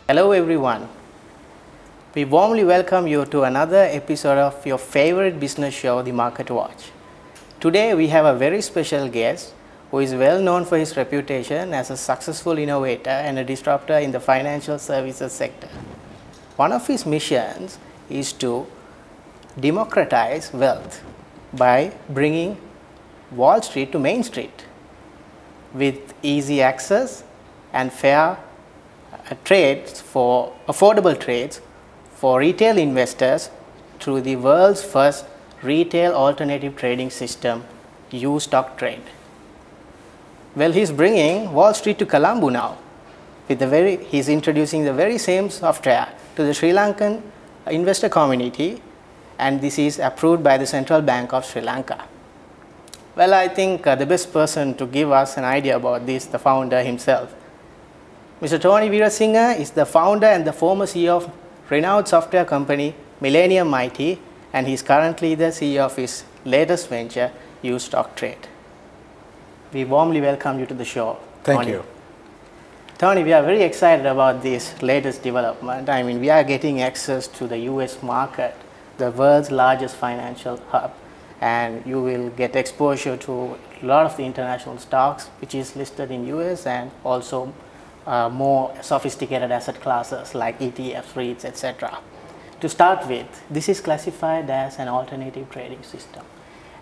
Hello everyone. We warmly welcome you to another episode of your favorite business show, The Market Watch. Today we have a very special guest who is well known for his reputation as a successful innovator and a disruptor in the financial services sector. One of his missions is to democratize wealth by bringing Wall Street to Main Street with easy access and fair trades for affordable trades for retail investors through the world's first retail alternative trading system, U-Stock Trade. Well, he's bringing Wall Street to Colombo now. He's introducing the very same software to the Sri Lankan investor community, and this is approved by the Central Bank of Sri Lanka. Well, I think the best person to give us an idea about this, the founder himself. Mr. Tony Weerasinghe is the founder and the former CEO of renowned software company Millennium IT, and he is currently the CEO of his latest venture, U-Stock Trade. We warmly welcome you to the show. Thank you. Tony, we are very excited about this latest development. I mean, we are getting access to the US market, the world's largest financial hub, and you will get exposure to a lot of the international stocks which is listed in US, and also more sophisticated asset classes like ETFs, REITs, etc. To start with, this is classified as an alternative trading system,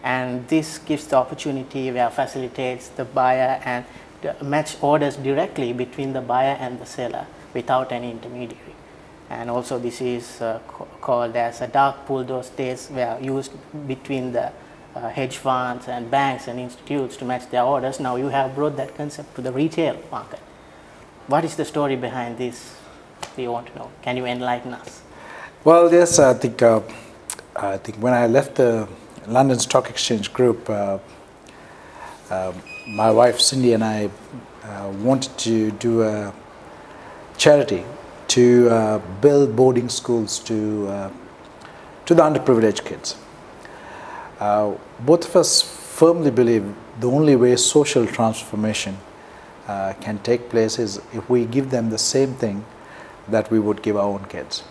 and this gives the opportunity where facilitates the buyer and match orders directly between the buyer and the seller without any intermediary. And also this is called as a dark pool. Those days were used between the hedge funds and banks and institutes to match their orders. Now you have brought that concept to the retail market. What is the story behind this? We want to know. Can you enlighten us? Well, yes, I think when I left the London Stock Exchange Group, my wife Cindy and I wanted to do a charity to build boarding schools to the underprivileged kids. Both of us firmly believe the only way social transformation can take place is if we give them the same thing that we would give our own kids.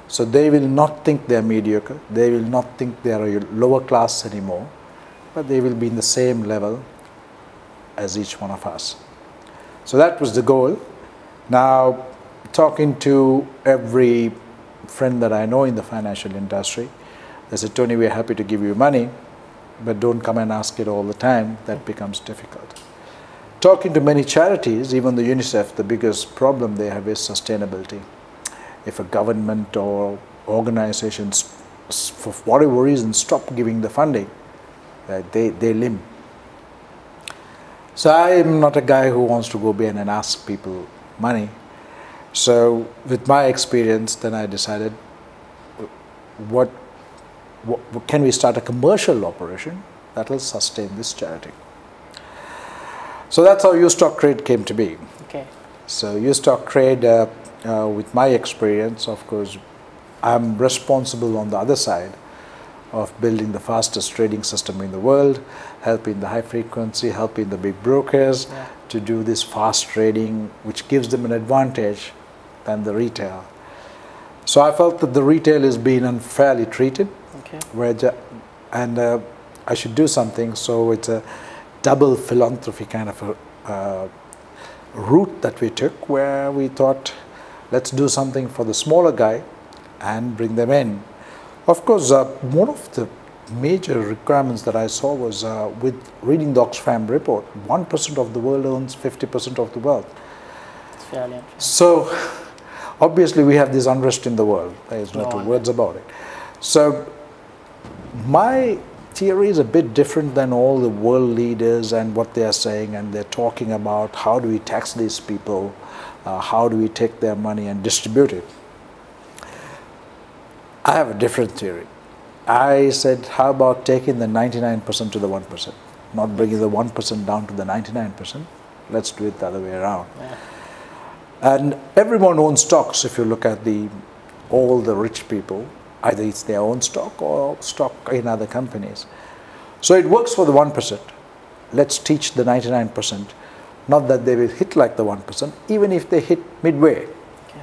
So they will not think they are mediocre, they will not think they are a lower class anymore, but they will be in the same level as each one of us. So that was the goal. Now, talking to every friend that I know in the financial industry, they said, Tony, we're happy to give you money, but don't come and ask it all the time. That becomes difficult. Talking to many charities, even the UNICEF, the biggest problem they have is sustainability. If a government or organizations, for whatever reason, stop giving the funding, they limp. So I am not a guy who wants to go behind and ask people money. So with my experience, then I decided, what can we start a commercial operation that will sustain this charity? So that's how U-Stock Trade came to be. Okay. So U-Stock Trade, with my experience, of course, I'm responsible on the other side of building the fastest trading system in the world, helping the high frequency, helping the big brokers to do this fast trading, which gives them an advantage than the retail. So I felt that the retail is being unfairly treated, and I should do something. So it's a double philanthropy kind of a route that we took, where we thought, let's do something for the smaller guy and bring them in. Of course, one of the major requirements that I saw was with reading the Oxfam report, 1% of the world owns 50% of the wealth. It's fairly interesting. So obviously we have this unrest in the world. There is no two words about it. So my theory is a bit different than all the world leaders and what they are saying, and they're talking about how do we tax these people, how do we take their money and distribute it. I have a different theory. I said, how about taking the 99% to the 1%, not bringing the 1% down to the 99%. Let's do it the other way around. Yeah. And everyone owns stocks. If you look at all the rich people, either it's their own stock or stock in other companies. So it works for the 1%. Let's teach the 99%. Not that they will hit like the 1%, even if they hit midway. Okay.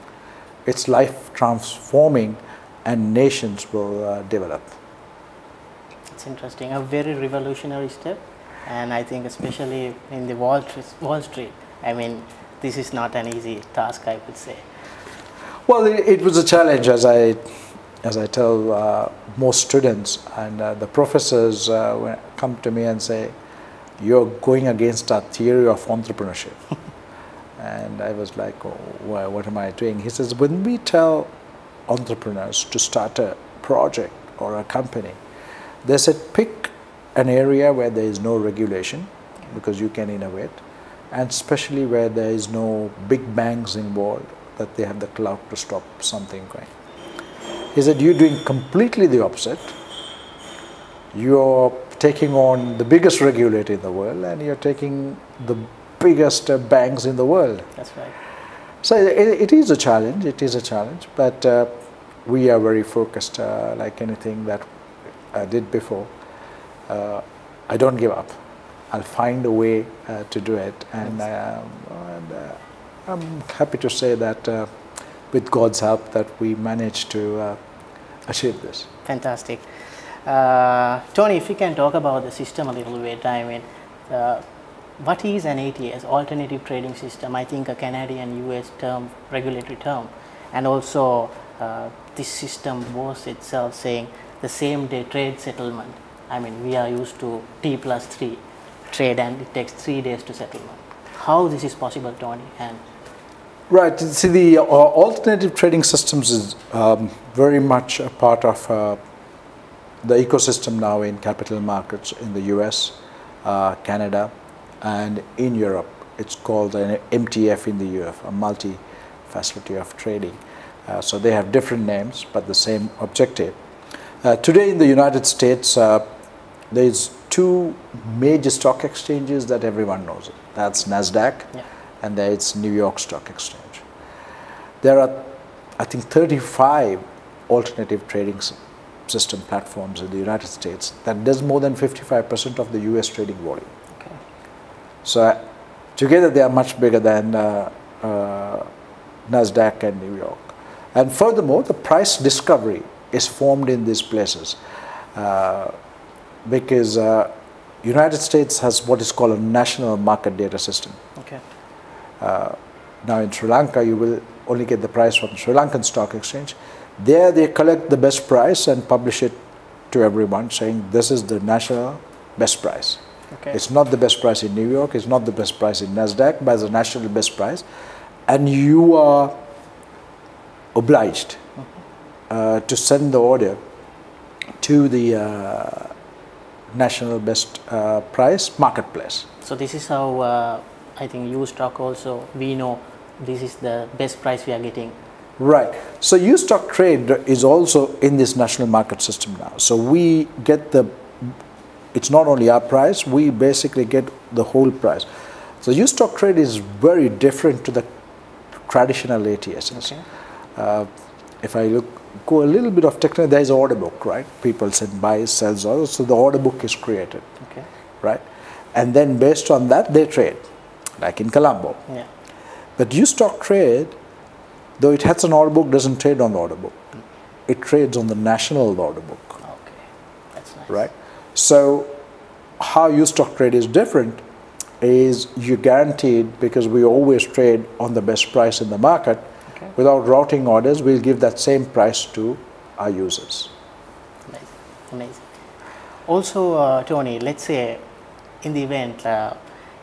it's life transforming, and nations will develop. It's interesting, a very revolutionary step, and I think especially in the Wall Street, I mean, this is not an easy task, I would say. Well, it was a challenge, as I tell most students, and the professors come to me and say, "You're going against our theory of entrepreneurship." And I was like, "Oh, what am I doing?" He says, "When we tell entrepreneurs to start a project or a company, they said pick an area where there is no regulation, because you can innovate, and especially where there is no big banks involved, that they have the clout to stop something going." He said, "You're doing completely the opposite. You're taking on the biggest regulator in the world, and you're taking the biggest banks in the world." That's right. So it is a challenge. It is a challenge, but we are very focused. Like anything that I did before, I don't give up. I'll find a way to do it, and I'm happy to say that with God's help, that we managed to achieve this. Fantastic. Tony, if you can talk about the system a little bit, I mean, what is an ATS, alternative trading system? I think a Canadian US term, regulatory term, and also this system was itself saying the same day trade settlement. I mean, we are used to T+3 trade, and it takes 3 days to settlement. How this is possible, Tony? And right. See, the alternative trading systems is very much a part of the ecosystem now in capital markets in the US, Canada, and in Europe. It's called an MTF in the UF, a multi-facility of trading. So they have different names, but the same objective. Today in the United States, there's two major stock exchanges that everyone knows. That's NASDAQ, and there's New York Stock Exchange. There are, I think, 35 alternative trading system platforms in the United States that does more than 55% of the US trading volume. okay. So together they are much bigger than NASDAQ and New York. And furthermore, the price discovery is formed in these places because United States has what is called a national market data system. Okay. Now in Sri Lanka, you will only get the price from Sri Lankan Stock Exchange. There they collect the best price and publish it to everyone, saying this is the national best price. Okay. It's not the best price in New York, it's not the best price in NASDAQ, but it's the national best price. And you are obliged to send the order to the national best price marketplace. So this is how I think you stock also, we know this is the best price we are getting. Right. So U-Stock Trade is also in this national market system now. So we get it's not only our price, we basically get the whole price. So U-Stock Trade is very different to the traditional ATSs. Okay. If I go a little bit of technical, there is an order book, right? People send buys, sells, orders, so the order book is created, Okay. right? And then based on that, they trade, like in Colombo. Yeah. But U-Stock Trade, though it has an order book, doesn't trade on the order book. It trades on the national order book. Okay. That's nice. Right? So how U-Stock Trade is different is you're guaranteed, because we always trade on the best price in the market. Okay. Without routing orders, we'll give that same price to our users. Amazing. Amazing. Also, Tony, let's say in the event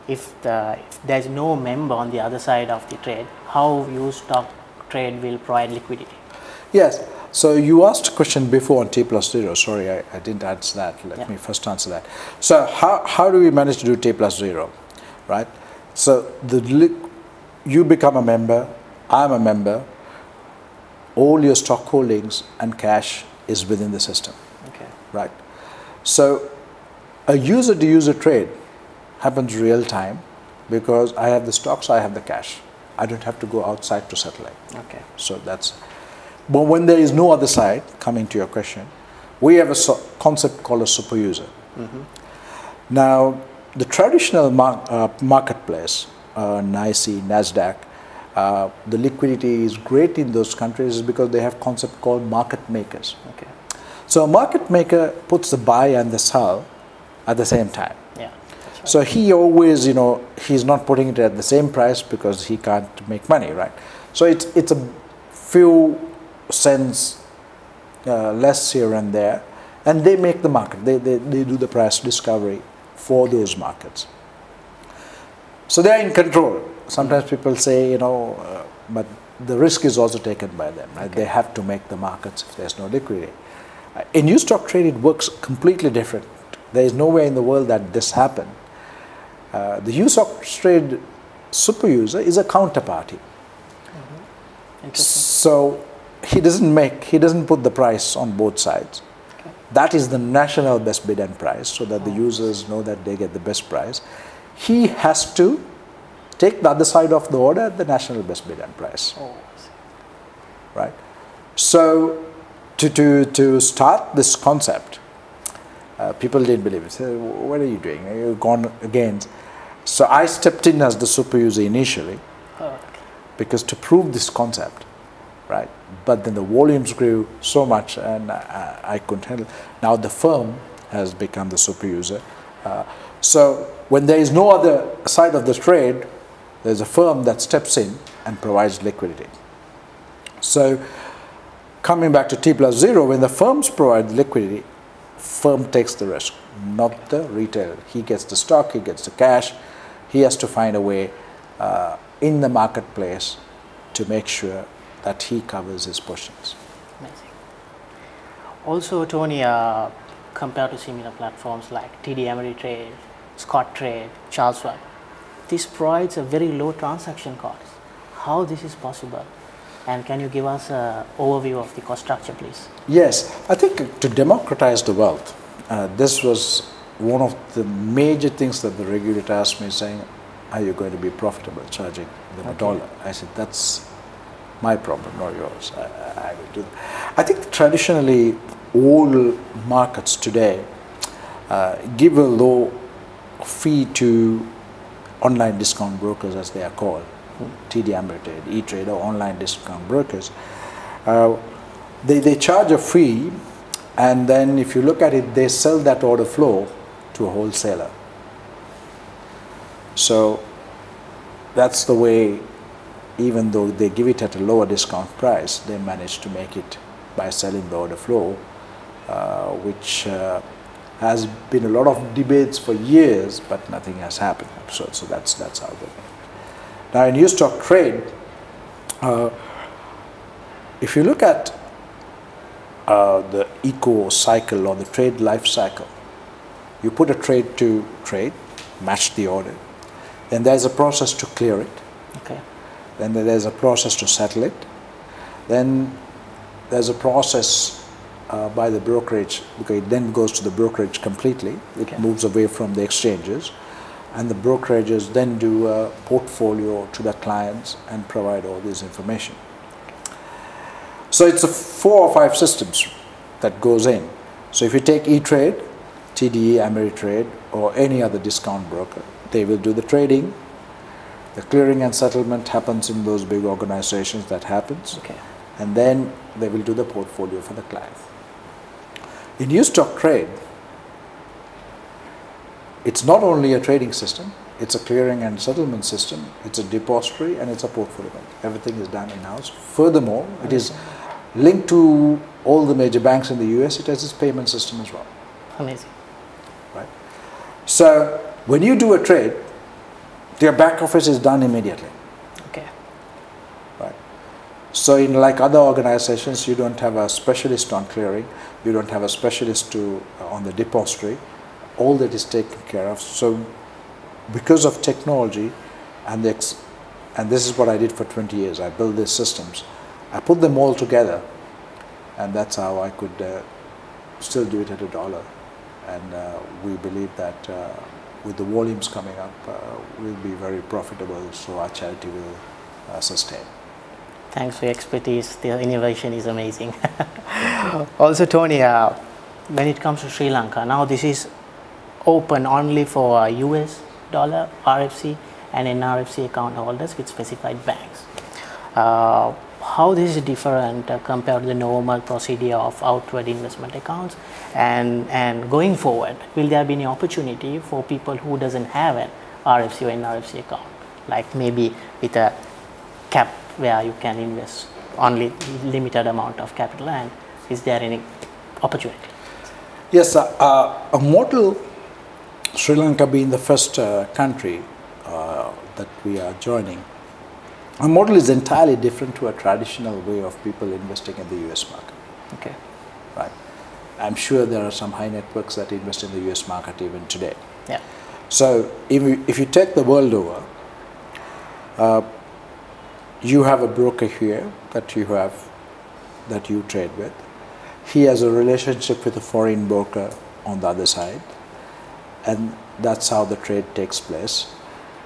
if there's no member on the other side of the trade, how U-Stock Trade will provide liquidity? Yes. So you asked a question before on T+0. Sorry, I didn't answer that. Let me first answer that. So how do we manage to do T+0, right? So you become a member, I'm a member, all your stock holdings and cash is within the system, Okay. right? So a user-to-user trade happens real time because I have the stocks, I have the cash. I don't have to go outside to settle it. Okay. So that's, but when there is no other side, coming to your question, we have a concept called a super user. Now, the traditional marketplace, NYSE, NASDAQ, the liquidity is great in those countries is because they have concept called market makers. Okay. So a market maker puts the buy and the sell at the same time. Yeah. That's right. So he always, he's not putting it at the same price because he can't make money, right? So it's a few cents less here and there, and they make the market. They do the price discovery for those markets. So they are in control. Sometimes people say, but the risk is also taken by them, right? They have to make the markets if there's no liquidity. In new stock trade, it works completely different. There is nowhere in the world that this happened. The new stock trade super user is a counterparty. Interesting. So he doesn't put the price on both sides. Okay. That is the national best bid and price, so that the users know that they get the best price. He has to take the other side of the order at the national best bid and price. Oh, I see. Right? So to start this concept, people didn't believe it. So what are you doing? You've gone against. So I stepped in as the super user initially, because to prove this concept, right? But then the volumes grew so much, and I couldn't handle. Now the firm has become the super user. So when there is no other side of the trade, there's a firm that steps in and provides liquidity. So coming back to T+0, when the firms provide liquidity, firm takes the risk, not the retailer. He gets the stock, he gets the cash. He has to find a way in the marketplace to make sure that he covers his portions. Amazing. Also, Tony, compared to similar platforms like TD Ameritrade, Scottrade, Charles Schwab, this provides a very low transaction cost. How this is possible? And can you give us an overview of the cost structure, please? Yes, I think to democratize the wealth, this was one of the major things that the regulator asked me, saying, are you going to be profitable charging them $1? I said, that's my problem, not yours. I will do that. I think traditionally all markets today give a low fee to online discount brokers, as they are called, TD Ameritrade, E-Trade, or online discount brokers. They charge a fee, and then if you look at it, they sell that order flow to a wholesaler. So that's the way, even though they give it at a lower discount price, they manage to make it by selling the order flow, which has been a lot of debates for years, but nothing has happened. So that's how they make it. Now in new stock trade, if you look at the eco cycle or the trade life cycle, you put a trade to trade, match the order, then there's a process to clear it. Okay. Then there's a process to settle it. Then there's a process by the brokerage, because it then goes to the brokerage completely. It moves away from the exchanges, and the brokerages then do a portfolio to the clients and provide all this information. So it's 4 or 5 systems that goes in. So if you take E-Trade, TD Ameritrade, or any other discount broker, they will do the trading. The clearing and settlement happens in those big organizations. That happens. Okay. And then they will do the portfolio for the client. In new stock trade, it's not only a trading system, it's a clearing and settlement system, it's a depository, and it's a portfolio. Everything is done in-house. Furthermore, it is linked to all the major banks in the US. It has its payment system as well. Amazing. Right? So when you do a trade, your back office is done immediately. Okay. Right? So in like other organizations, you don't have a specialist on clearing, you don't have a specialist on the depository. All that is taken care of. So because of technology and this is what I did for 20 years, I built these systems. I put them all together, and that's how I could still do it at $1. And we believe that with the volumes coming up, we'll be very profitable, so our charity will sustain. Thanks for your expertise. The innovation is amazing. Also, Tony, when it comes to Sri Lanka, now this is open only for US dollar, RFC, and NRFC account holders with specified banks. how this is different compared to the normal procedure of outward investment accounts, and going forward, will there be any opportunity for people who doesn't have an RFC or NRFC account, like maybe with a cap where you can invest only limited amount of capital, and is there any opportunity? Yes, a model, Sri Lanka being the first country that we are joining, a model is entirely different to a traditional way of people investing in the US market. Okay. Right. I'm sure there are some high networks that invest in the US market even today. Yeah. So if you take the world over, you have a broker here that you trade with. He has a relationship with a foreign broker on the other side, and that's how the trade takes place.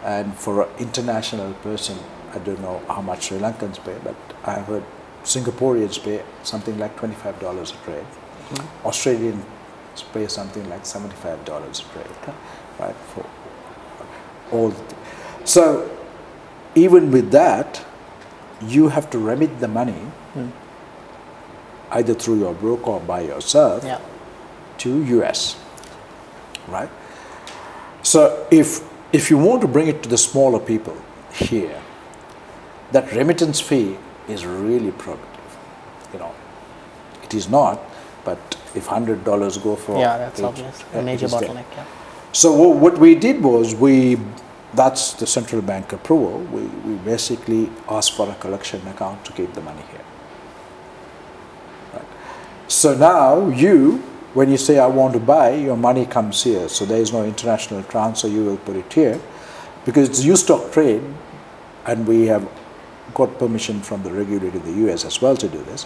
And for an international person, I don't know how much Sri Lankans pay, but I heard Singaporeans pay something like $25 a trade. Mm-hmm. Australians pay something like $75 a trade, okay, right? For all. So even with that, you have to remit the money either through your broker or by yourself to US, right? So if you want to bring it to the smaller people here, that remittance fee is really prohibitive. You know, it is not, but if $100 go for that's obvious, a major bottleneck. Yeah. So what we did was that's the central bank approval. We basically asked for a collection account to keep the money here. Right. So now when you say I want to buy, your money comes here. So there is no international transfer, you will put it here. Because it's U-stock trade, and we have got permission from the regulator in the US as well to do this,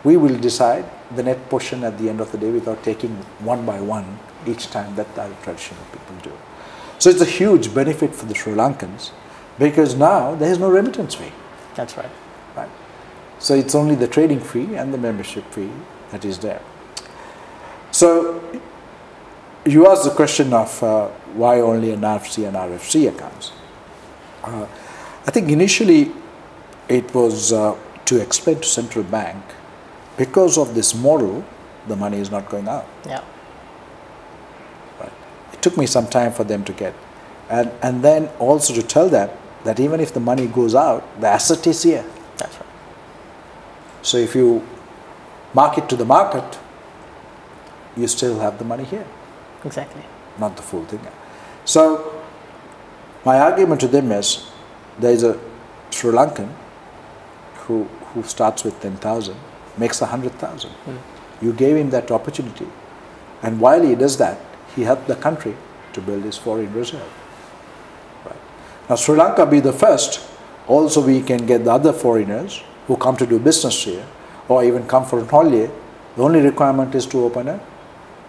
we will decide the net portion at the end of the day without taking one by one each time that the traditional people do. So it's a huge benefit for the Sri Lankans, because now there is no remittance fee. That's right. Right. So it's only the trading fee and the membership fee that is there. So you asked the question of why only an RFC and RFC accounts. I think initially it was to explain to central bank, because of this model, the money is not going out. Yeah. Right. It took me some time for them to get, and then also to tell them that even if the money goes out, the asset is here. That's right. So if you mark it to the market, you still have the money here. Exactly. Not the full thing. So my argument to them is, there is a Sri Lankan who starts with 10,000, makes 100,000. You gave him that opportunity, and while he does that, he helped the country to build his foreign reserve. Right. Now Sri Lanka be the first, also we can get the other foreigners who come to do business here, or even come for an holiday. The only requirement is to open a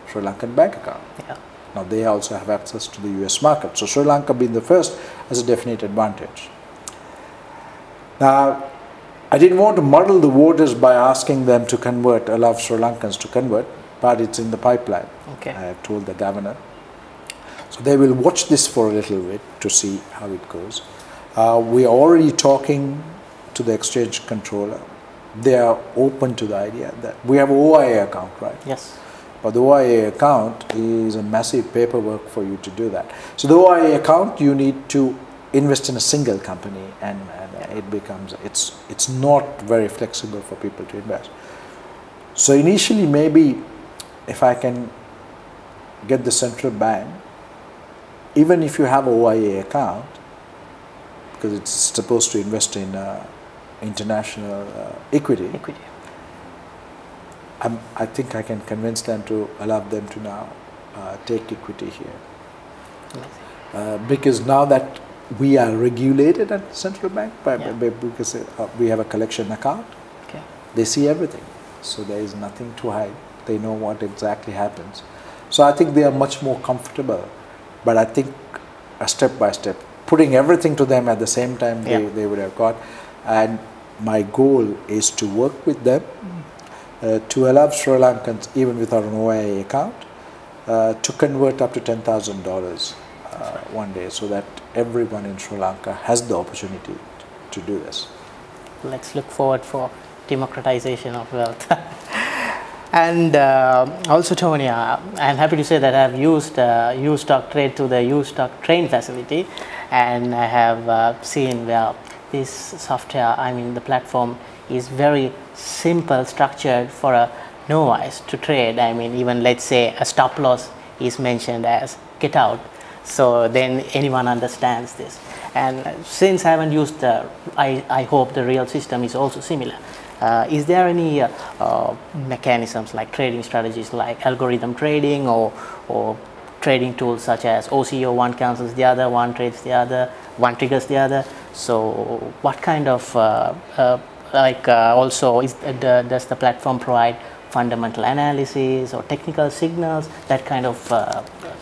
Sri Lankan bank account. Yeah. Now they also have access to the US market. So Sri Lanka being the first has a definite advantage. Now, I didn't want to muddle the waters by asking them to convert, allow Sri Lankans to convert, but it's in the pipeline. Okay. I have told the governor. So they will watch this for a little bit to see how it goes. We are already talking to the exchange controller. They are open to the idea that we have an OIA account, right? Yes. But the OIA account is a massive paperwork for you to do that. So the OIA account, you need to invest in a single company, and it becomes, it's not very flexible for people to invest. So initially, maybe if I can get the central bank, even if you have an OIA account, because it's supposed to invest in international equity, I think I can convince them to allow them to now take equity here. Because now that we are regulated at the central bank, because we have a collection account, they see everything. So there is nothing to hide. They know what exactly happens. So I think they are much more comfortable. But I think step by step, putting everything to them at the same time, they would have got. And my goal is to work with them to allow Sri Lankans, even without an OIA account, to convert up to $10,000 one day, so that everyone in Sri Lanka has the opportunity to do this. let's look forward for democratization of wealth. And also, Tony, I'm happy to say that I've used UStockTrade to the UStockTrain facility, and I have seen where this software, I mean the platform, is very simple, structured for a novice to trade. I mean, even let's say a stop loss is mentioned as get out, so then anyone understands this. And since I haven't used I hope the real system is also similar. Is there any mechanisms like trading strategies like algorithm trading or trading tools such as OCO, one cancels the other, one trades the other, one triggers the other? So what kind of also does the platform provide fundamental analysis or technical signals, that kind of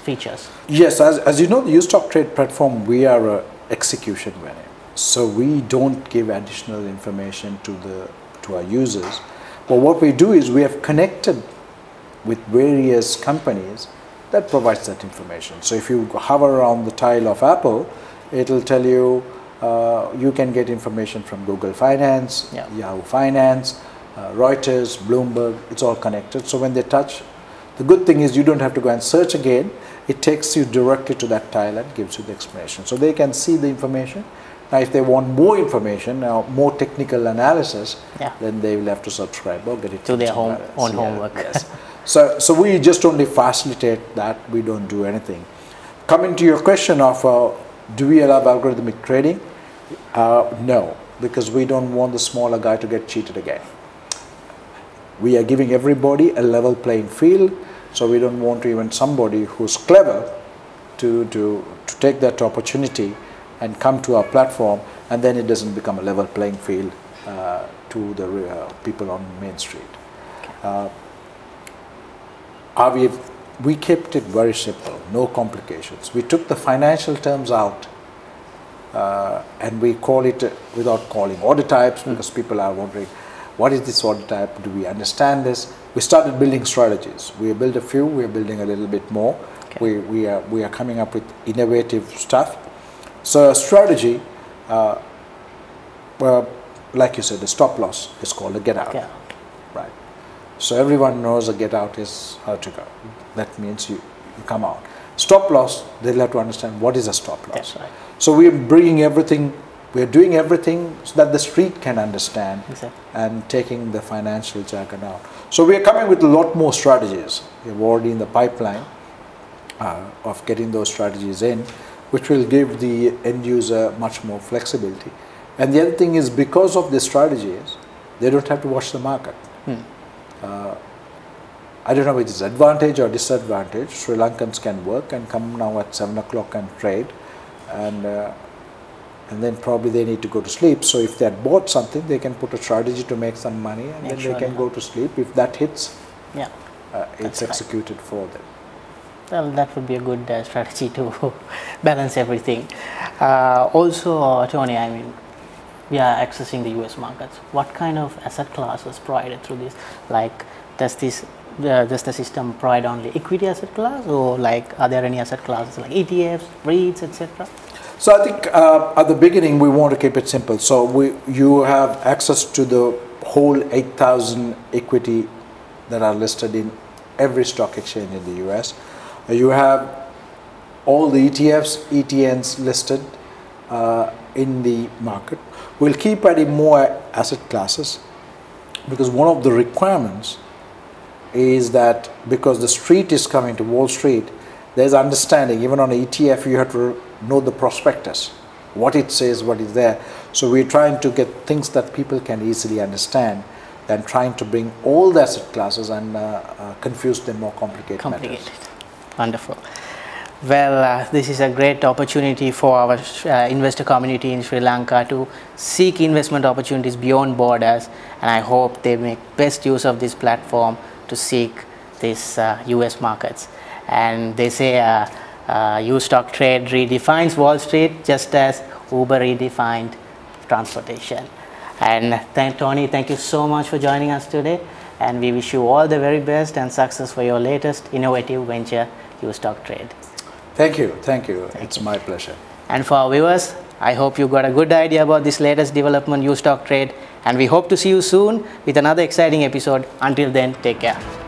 features? Yes, as you know, the UStockTrade platform, we are a execution venue, so we don't give additional information to our users. But what we do is we have connected with various companies that provides that information. So if you hover around the tile of Apple, it'll tell you you can get information from Google Finance, Yahoo Finance, Reuters, Bloomberg. It's all connected. So when they touch, the good thing is you don't have to go and search again. It takes you directly to that tile and gives you the explanation. So they can see the information. Now, if they want more information, more technical analysis, then they will have to subscribe or get it to their own homework. Yes. So we just only facilitate that. We don't do anything. Coming to your question of do we allow algorithmic trading? No, because we don't want the smaller guy to get cheated again. We are giving everybody a level playing field, so we don't want even somebody who's clever to take that opportunity and come to our platform, and then it doesn't become a level playing field to the people on Main Street. We kept it very simple, no complications. We took the financial terms out and we call it, without calling order types, because people are wondering, what is this order type? Do we understand this? We started building strategies. We built a few, we are building a little bit more. Okay. We are coming up with innovative stuff. So a strategy, well, like you said, the stop loss is called a get out. Yeah. Right. So everyone knows a get out is how to go. That means you come out. Stop loss, they'll have to understand what is a stop loss. That's right. So we are bringing everything, we are doing everything so that the street can understand. Exactly. And taking the financial jargon out. So we are coming with a lot more strategies. We are already in the pipeline of getting those strategies in, which will give the end user much more flexibility. And the other thing is, because of the strategies, they don't have to watch the market. I don't know if it's advantage or disadvantage. Sri Lankans can work and come now at 7 o'clock and trade, and then probably they need to go to sleep. So if they had bought something, they can put a strategy to make some money, and then they can go to sleep. If that hits, it's executed for them. Well, that would be a good strategy to balance everything. Also, Tony, I mean, we are accessing the US markets. What kind of asset classes provided through this? Like, does the system provide only equity asset class, or like are there any asset classes like ETFs, REITs, etc.? So I think at the beginning we want to keep it simple. So you have access to the whole 8,000 equity that are listed in every stock exchange in the US. You have all the ETFs, ETNs listed in the market. We'll keep adding more asset classes, because one of the requirements is that because the street is coming to Wall Street, there's understanding. Even on an ETF, you have to know the prospectus, what it says, what is there. So we're trying to get things that people can easily understand, than trying to bring all the asset classes and confuse them more complicated. Matters. Wonderful. Well, this is a great opportunity for our investor community in Sri Lanka to seek investment opportunities beyond borders, and I hope they make best use of this platform to seek these US markets. And they say UStockTrade redefines Wall Street just as Uber redefined transportation. And Tony, thank you so much for joining us today, and we wish you all the very best and success for your latest innovative venture, UStockTrade. Thank you. It's my pleasure. And for our viewers, I hope you got a good idea about this latest development, UStockTrade, And we hope to see you soon with another exciting episode. Until then, take care.